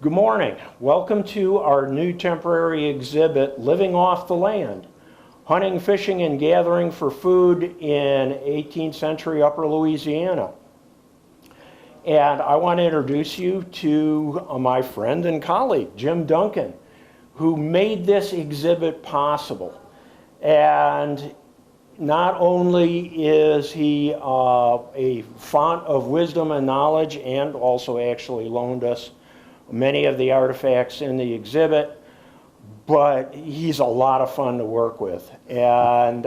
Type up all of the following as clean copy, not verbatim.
Good morning. Welcome to our new temporary exhibit, Living Off the Land, Hunting, Fishing, and Gathering for Food in 18th Century Upper Louisiana. And I want to introduce you to my friend and colleague, Jim Duncan, who made this exhibit possible. And not only is he a font of wisdom and knowledge, and also actually loaned us many of the artifacts in the exhibit, but he's a lot of fun to work with. And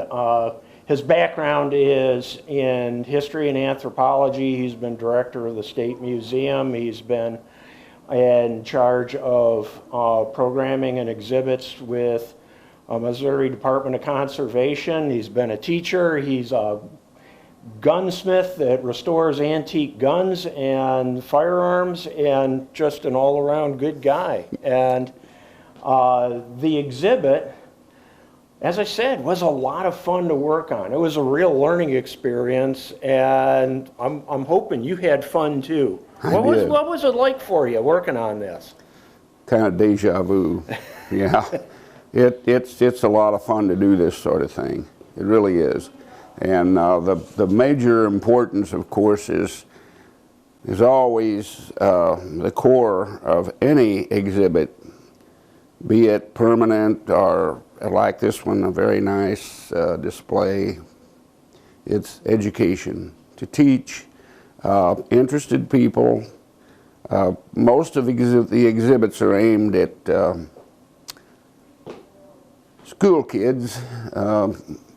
his background is in history and anthropology. He's been director of the State Museum. He's been in charge of programming and exhibits with Missouri Department of Conservation. He's been a teacher. He's a gunsmith that restores antique guns and firearms, and just an all-around good guy. And the exhibit, as I said, was a lot of fun to work on. It was a real learning experience, and I'm hoping you had fun too. What was it like for you working on this? Kind of deja vu. Yeah, it's a lot of fun to do this sort of thing. It really is. And the major importance, of course, is always the core of any exhibit, be it permanent or like this one, a very nice display. It's education, to teach interested people. Most of the exhibits are aimed at school kids.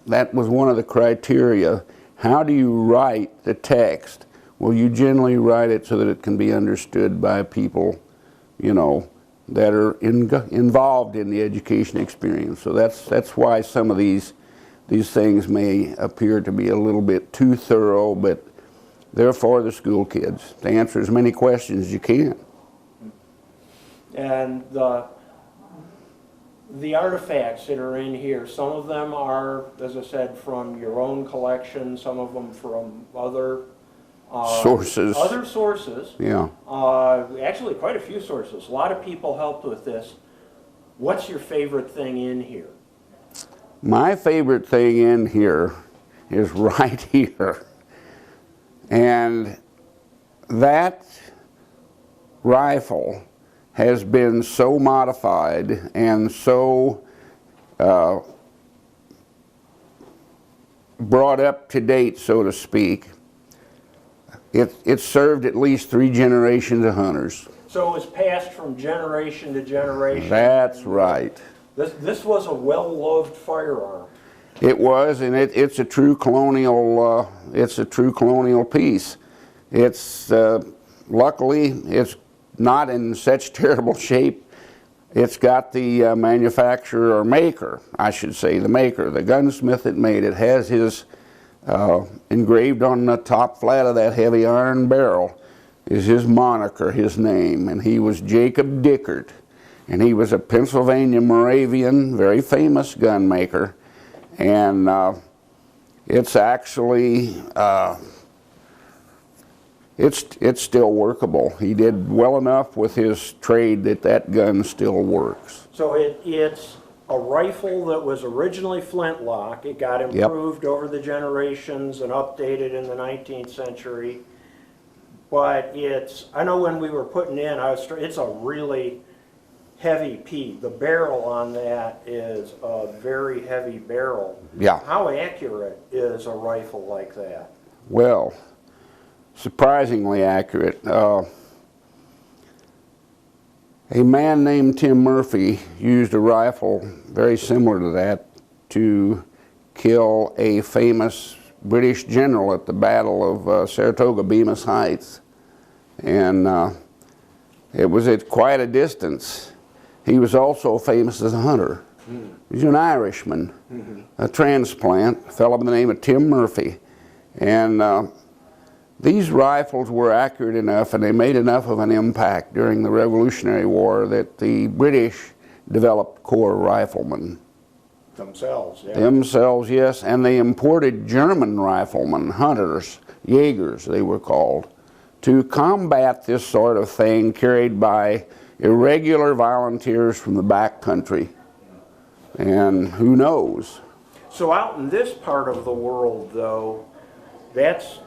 That was one of the criteria. How do you write the text? Well, you generally write it so that it can be understood by people, you know, that are involved in the education experience. So that's why some of these things may appear to be a little bit too thorough, but they're for the school kids to answer as many questions as you can. And the artifacts that are in here, some of them are, as I said, from your own collection, some of them from other sources. Other sources. Yeah. Actually, quite a few sources. A lot of people helped with this. What's your favorite thing in here? My favorite thing in here is right here. And that rifle has been so modified and so brought up to date, so to speak. It served at least 3 generations of hunters. So it was passed from generation to generation. That's right. This was a well-loved firearm. It was, and it's a true colonial. It's a true colonial piece. It's luckily it's not in such terrible shape. It's got the manufacturer, or maker, I should say, the maker, the gunsmith that made it, has his engraved on the top flat of that heavy iron barrel is his moniker, his name, and he was Jacob Dickert, and he was a Pennsylvania Moravian, very famous gun maker, and it's actually it's still workable. He did well enough with his trade that gun still works. So it's a rifle that was originally flintlock. It got improved over the generations and updated in the 19th century. But I know when we were putting in, it's a really heavy piece. The barrel on that is a very heavy barrel. Yeah. How accurate is a rifle like that? Well, surprisingly accurate. A man named Tim Murphy used a rifle very similar to that to kill a famous British general at the Battle of Saratoga Bemis Heights. And it was at quite a distance. He was also famous as a hunter. He was an Irishman, a transplant, a fellow by the name of Tim Murphy. And these rifles were accurate enough, and they made enough of an impact during the Revolutionary War that the British developed corps riflemen. Themselves, yeah. Themselves, yes, and they imported German riflemen, hunters, Jaegers they were called, to combat this sort of thing carried by irregular volunteers from the back country. And who knows? So out in this part of the world, though, that's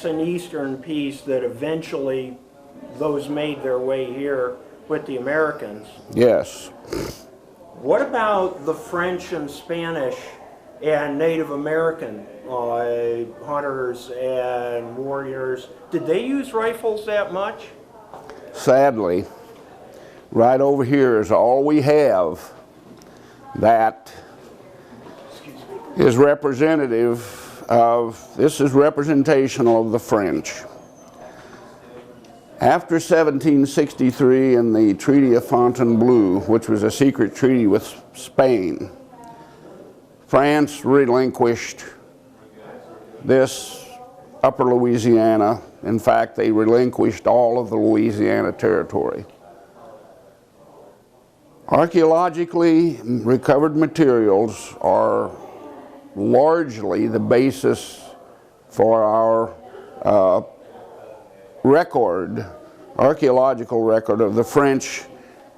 an eastern piece that eventually those made their way here with the Americans. Yes. What about the French and Spanish and Native American hunters and warriors? Did they use rifles that much? Sadly, right over here is all we have that is representative of, this is representational of the French. After 1763 and the Treaty of Fontainebleau, which was a secret treaty with Spain, France relinquished this upper Louisiana. In fact, they relinquished all of the Louisiana territory. Archaeologically recovered materials are largely the basis for our archaeological record of the French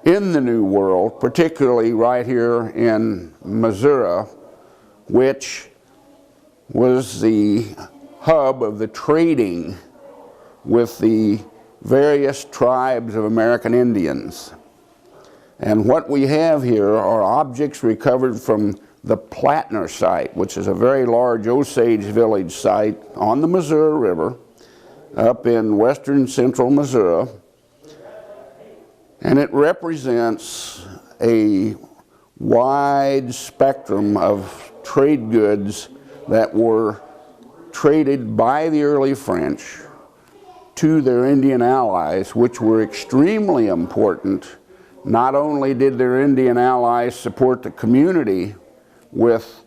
in the New World, particularly right here in Missouri, which was the hub of the trading with the various tribes of American Indians. And what we have here are objects recovered from the Platner site, which is a very large Osage village site on the Missouri River, up in western central Missouri, and it represents a wide spectrum of trade goods that were traded by the early French to their Indian allies, which were extremely important. Not only did their Indian allies support the community with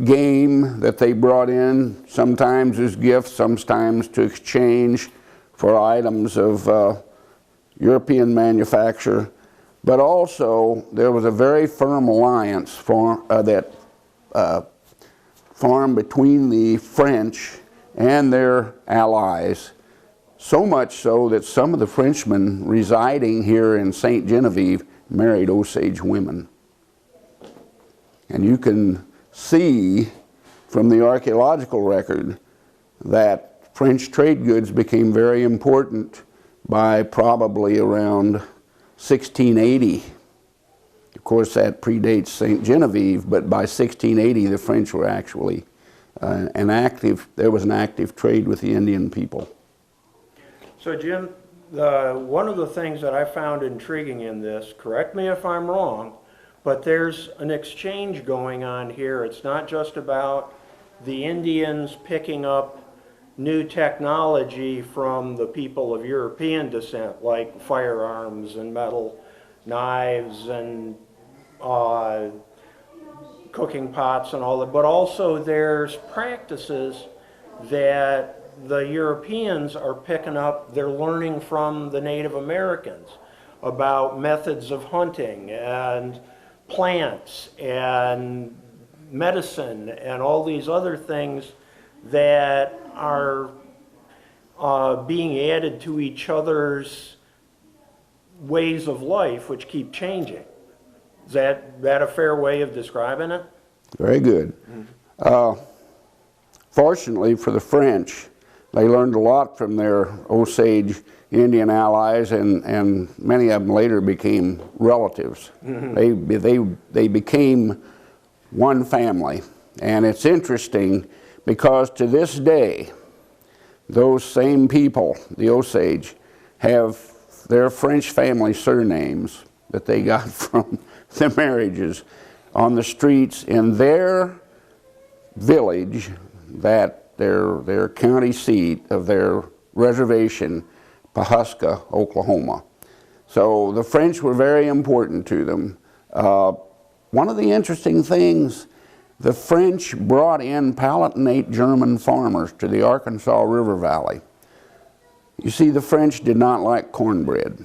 game that they brought in, sometimes as gifts, sometimes to exchange for items of European manufacture, but also there was a very firm alliance that formed between the French and their allies, so much so that some of the Frenchmen residing here in St. Genevieve married Osage women. And you can see from the archaeological record that French trade goods became very important by probably around 1680. Of course, that predates St. Genevieve, but by 1680 the French were actually there was an active trade with the Indian people. So Jim, one of the things that I found intriguing in this, correct me if I'm wrong, but there's an exchange going on here. It's not just about the Indians picking up new technology from the people of European descent, like firearms and metal knives and cooking pots and all that, but also there's practices that the Europeans are picking up. They're learning from the Native Americans about methods of hunting and plants and medicine and all these other things that are being added to each other's ways of life, which keep changing. Is that a fair way of describing it? Very good. Fortunately for the French, they learned a lot from their Osage Indian allies, and many of them later became relatives. Mm-hmm. They became one family. And it's interesting because to this day, those same people, the Osage, have their French family surnames that they got from the marriages on the streets in their village, that their county seat of their reservation, Pawhuska, Oklahoma. So the French were very important to them. One of the interesting things, the French brought in Palatinate German farmers to the Arkansas River Valley. You see, the French did not like cornbread.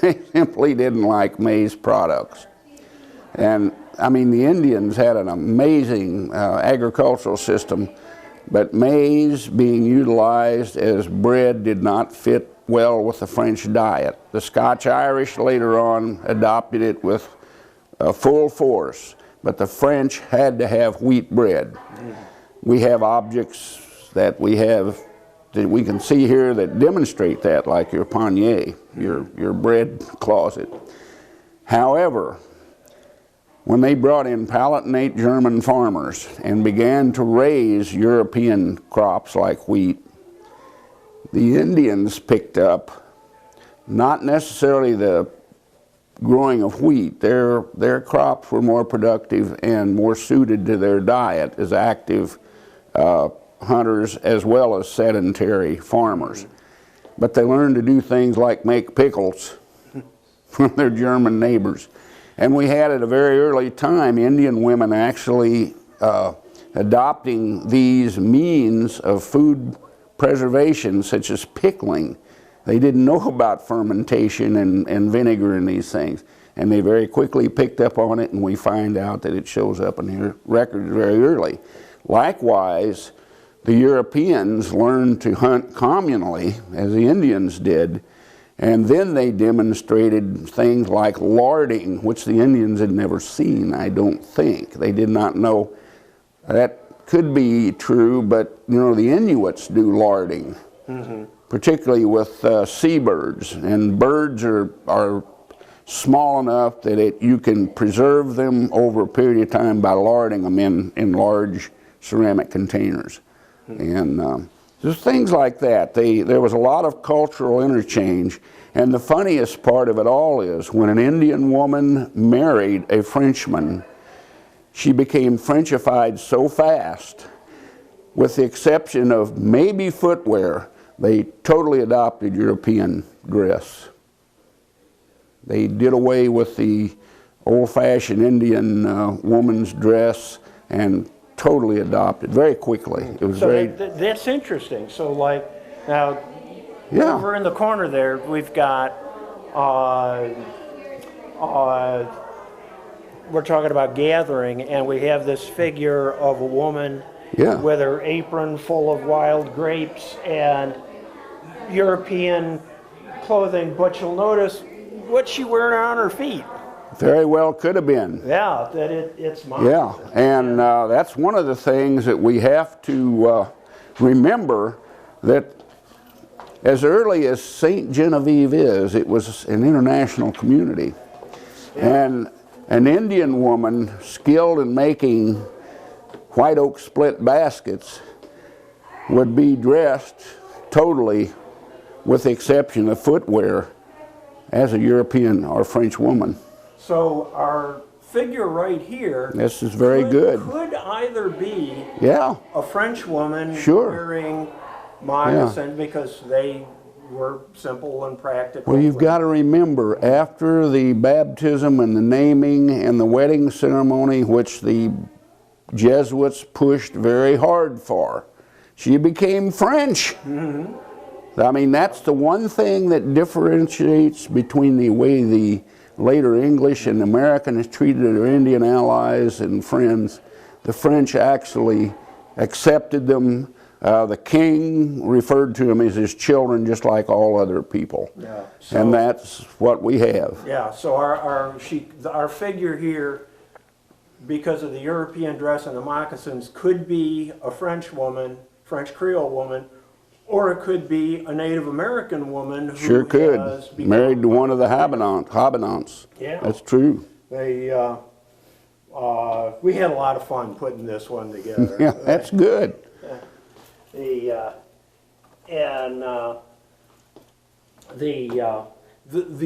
They simply didn't like maize products. And I mean, the Indians had an amazing agricultural system, but maize being utilized as bread did not fit well with the French diet. The Scotch-Irish later on adopted it with full force, but the French had to have wheat bread. We have objects that we can see here that demonstrate that, like your pannier, your bread closet. However, when they brought in Palatinate German farmers and began to raise European crops like wheat, the Indians picked up not necessarily the growing of wheat. Their crops were more productive and more suited to their diet as active hunters as well as sedentary farmers. But they learned to do things like make pickles from their German neighbors. And we had at a very early time Indian women actually adopting these means of food preservation, such as pickling. They didn't know about fermentation and vinegar and these things. And they very quickly picked up on it, and we find out that it shows up in their records very early. Likewise, the Europeans learned to hunt communally, as the Indians did, and then they demonstrated things like larding, which the Indians had never seen, I don't think. They did not know. That could be true, but you know, the Inuits do larding, particularly with seabirds. And birds are small enough that you can preserve them over a period of time by larding them in large ceramic containers. And just things like that. There was a lot of cultural interchange, and the funniest part of it all is when an Indian woman married a Frenchman, she became Frenchified so fast, with the exception of maybe footwear, they totally adopted European dress. They did away with the old-fashioned Indian woman's dress and totally adopted very quickly. It was that's interesting. So like now, over in the corner there, we've got we're talking about gathering, and we have this figure of a woman with her apron full of wild grapes and European clothing, but you'll notice what's she wearing on her feet. Very well could have been. Yeah, that it's mine. Yeah, and that's one of the things that we have to remember, that as early as St. Genevieve is, it was an international community. And an Indian woman skilled in making white oak split baskets would be dressed totally, with the exception of footwear, as a European or French woman. So our figure right here, this is very good. Could either be a French woman wearing moccasin because they were simple and practical. Well, you've got to remember, after the baptism and the naming and the wedding ceremony, which the Jesuits pushed very hard for, she became French. I mean, that's the one thing that differentiates between the way the later English and Americans treated their Indian allies and friends. The French actually accepted them. The king referred to them as his children, just like all other people. So, and that's what we have. Yeah, so our figure here, because of the European dress and the moccasins, could be a French woman, French Creole woman, or it could be a Native American woman who sure could. Married to one of the Habonants. Yeah. That's true. We had a lot of fun putting this one together. Yeah, that's good. The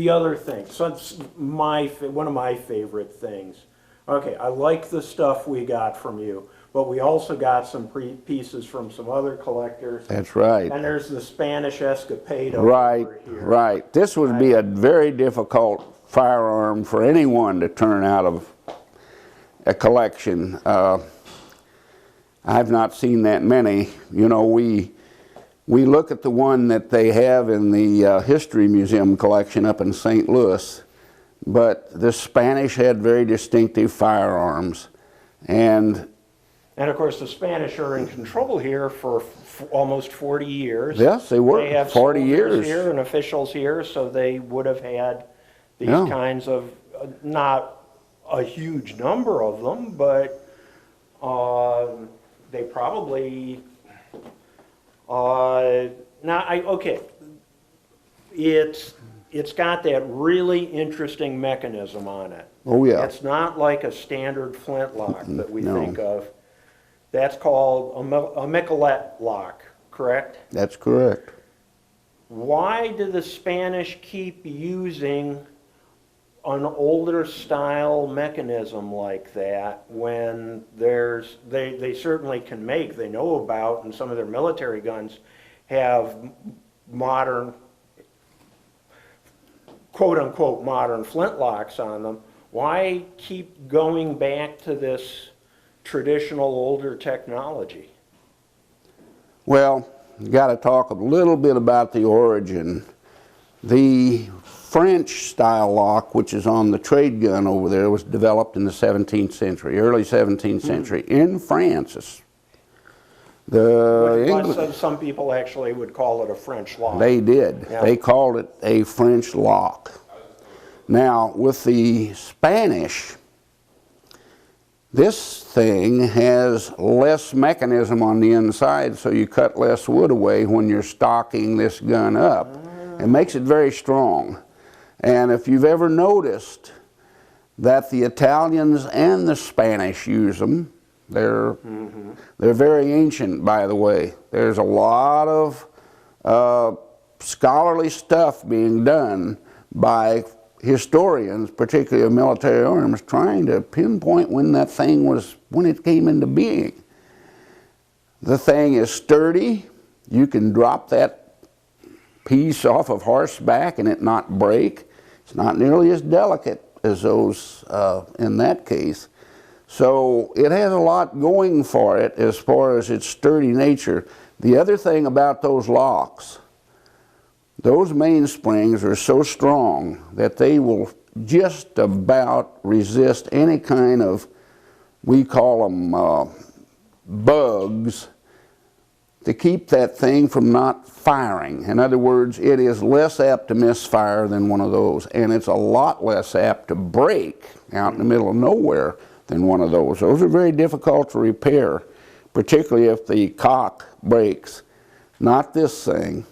other thing, so it's one of my favorite things. Okay, I like the stuff we got from you, but we also got some pieces from some other collectors. That's right. And there's the Spanish escapade right, over here. Right. This would be a very difficult firearm for anyone to turn out of a collection. I've not seen that many. You know, we look at the one that they have in the History Museum collection up in St. Louis, but the Spanish had very distinctive firearms, and And of course, the Spanish are in control here for almost 40 years. Yes, they were. They have 40 soldiers years here and officials here, so they would have had these Yeah. kinds of, not a huge number of them, but they probably, okay, it's got that really interesting mechanism on it. Oh, yeah. It's not like a standard flintlock that we No. think of. That's called a Miquelette lock, correct? That's correct. Why do the Spanish keep using an older style mechanism like that when they certainly can make, they know about, and some of their military guns have modern, quote unquote, modern flintlocks on them? Why keep going back to this traditional older technology? Well, you got to talk a little bit about the origin. The French style lock, which is on the trade gun over there, was developed in the 17th century, early 17th century, in France. Some people actually would call it a French lock. They did. Yeah. They called it a French lock. Now, with the Spanish, this thing has less mechanism on the inside, so you cut less wood away when you're stocking this gun up. It makes it very strong. And if you've ever noticed that the Italians and the Spanish use them, they're very ancient, by the way. There's a lot of scholarly stuff being done by historians, particularly of military arms, trying to pinpoint when that thing was, when it came into being. The thing is sturdy. You can drop that piece off of horseback and it not break. It's not nearly as delicate as those in that case. So it has a lot going for it as far as its sturdy nature. The other thing about those locks, those mainsprings are so strong that they will just about resist any kind of, we call them bugs, to keep that thing from not firing. In other words, it is less apt to misfire than one of those, and it's a lot less apt to break out in the middle of nowhere than one of those. Those are very difficult to repair, particularly if the cock breaks. Not this thing.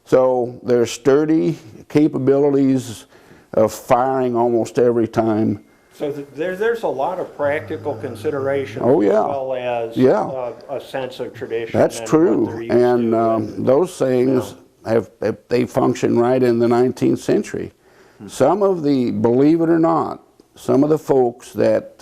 So there's sturdy capabilities of firing almost every time. So there's a lot of practical consideration, Oh, yeah. as well as Yeah. a sense of tradition. That's and true. what they're used And to. those things they function right in the 19th century. Some of the, believe it or not, some of the folks that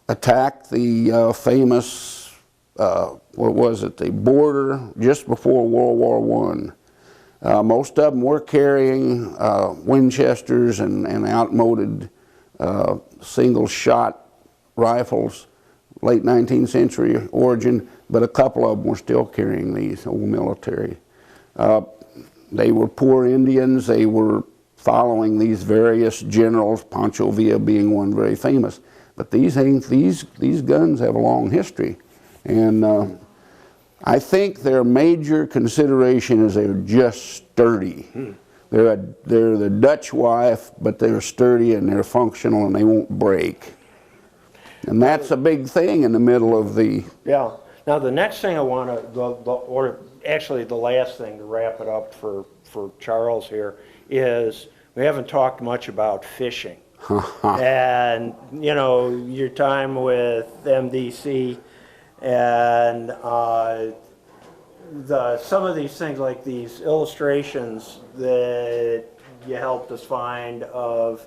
attacked the famous, what was it, the border just before World War I. Most of them were carrying Winchesters and outmoded single-shot rifles, late 19th century origin, but a couple of them were still carrying these, old military. They were poor Indians. They were following these various generals, Pancho Villa being one very famous. But these guns have a long history. And I think their major consideration is they're just sturdy. They're the Dutch wife, but they're sturdy and they're functional and they won't break. And that's a big thing in the middle of the... Yeah. Now the next thing I want to, or actually the last thing to wrap it up for Charles here, is we haven't talked much about fishing. And, you know, your time with MDC and some of these things, like these illustrations that you helped us find of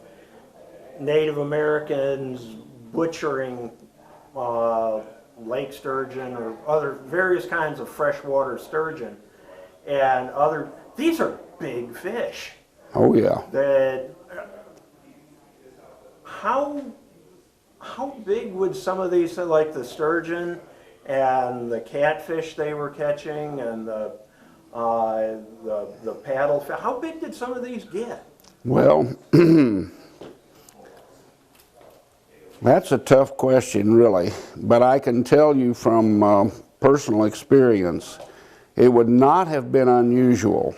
Native Americans butchering lake sturgeon or other various kinds of freshwater sturgeon, and these are big fish. Oh yeah. That how big would some of these, like the sturgeon and the catfish they were catching and the paddlefish, how big did some of these get? Well, That's a tough question, really, but I can tell you from personal experience, it would not have been unusual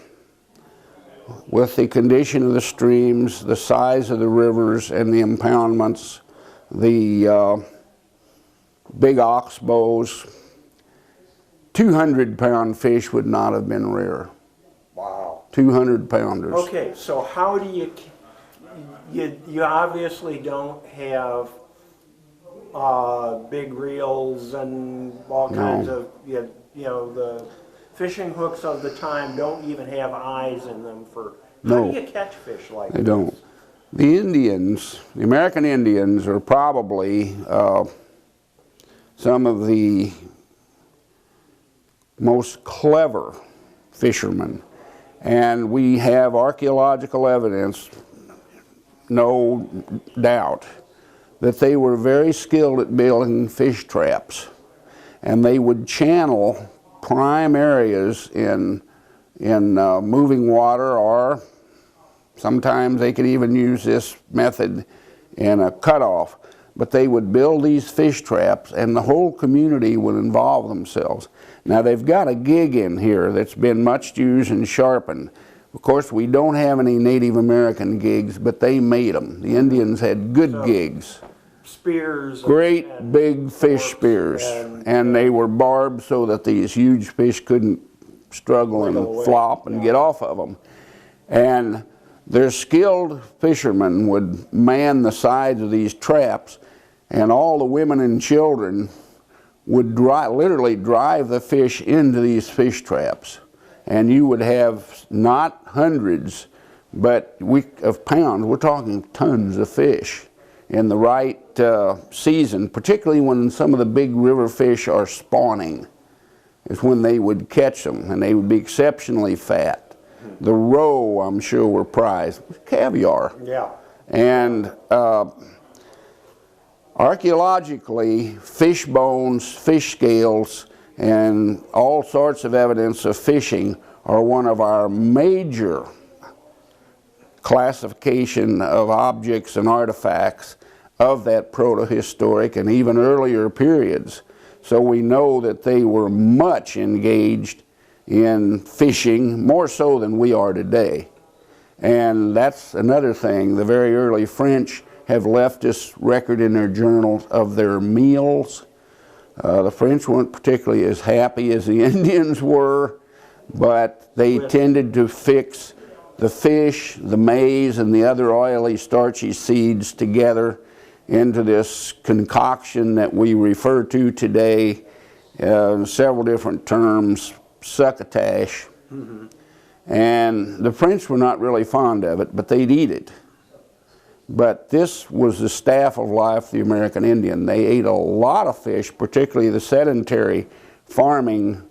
with the condition of the streams, the size of the rivers and the impoundments, the big oxbows. 200-pound fish would not have been rare. Wow. 200-pounders. Okay, so how do you obviously don't have big reels and all kinds of, you know, the fishing hooks of the time don't even have eyes in them for, how do you catch fish like They don't. The Indians, the American Indians, are probably some of the most clever fishermen, and we have archaeological evidence, no doubt, that they were very skilled at building fish traps, and they would channel prime areas in moving water, or sometimes they could even use this method in a cutoff. But they would build these fish traps, and the whole community would involve themselves. Now they've got a gig in here that's been much used and sharpened. Of course, we don't have any Native American gigs, but they made them. The Indians had good gigs. Spears. Great big fish spears. And they were barbed so that these huge fish couldn't struggle and flop and get off of them. And their skilled fishermen would man the sides of these traps, and all the women and children would literally drive the fish into these fish traps. And you would have not hundreds, but of pounds, we're talking tons of fish in the right season, particularly when some of the big river fish are spawning, is when they would catch them, and they would be exceptionally fat. The roe, I'm sure, were prized. Caviar. Yeah. And archaeologically, fish bones, fish scales, and all sorts of evidence of fishing are one of our major classification of objects and artifacts of that protohistoric and even earlier periods. So we know that they were much engaged in fishing, more so than we are today. And that's another thing. The very early French have left us record in their journals of their meals. The French weren't particularly as happy as the Indians were, but they tended to fix the fish, the maize, and the other oily, starchy seeds together into this concoction that we refer to today in several different terms, succotash. Mm-hmm. And the French were not really fond of it, but they'd eat it. But this was the staff of life of the American Indian. They ate a lot of fish, particularly the sedentary farming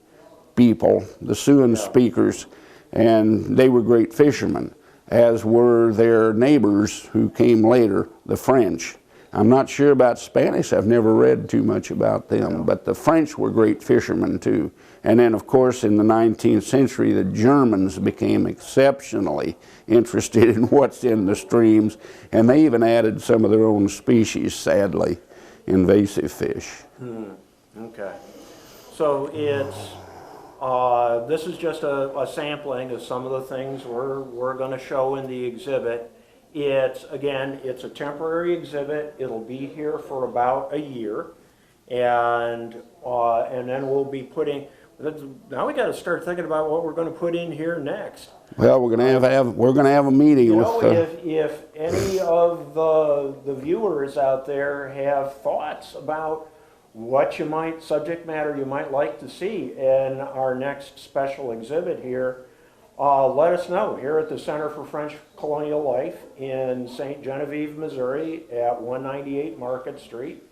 people, the Siouan speakers, and they were great fishermen, as were their neighbors who came later, the French. I'm not sure about Spanish. I've never read too much about them, but the French were great fishermen too. And then, of course, in the 19th century, the Germans became exceptionally interested in what's in the streams, and they even added some of their own species, sadly, invasive fish. Okay. So it's, this is just a sampling of some of the things we're going to show in the exhibit. It's, again, it's a temporary exhibit. It'll be here for about a year, and then we'll be putting. Now we got to start thinking about what we're going to put in here next. Well, we're going to have a meeting with. If any of the viewers out there have thoughts about what subject matter you might like to see in our next special exhibit here, let us know here at the Center for French Colonial Life in St. Genevieve, Missouri at 198 Market Street.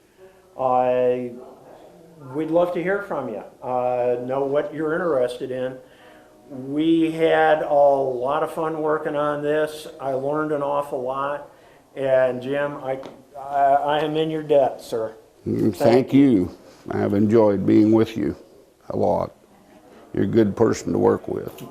We'd love to hear from you, know what you're interested in. We had a lot of fun working on this. I learned an awful lot, and Jim, I am in your debt, sir. Thank you. I've enjoyed being with you a lot. You're a good person to work with.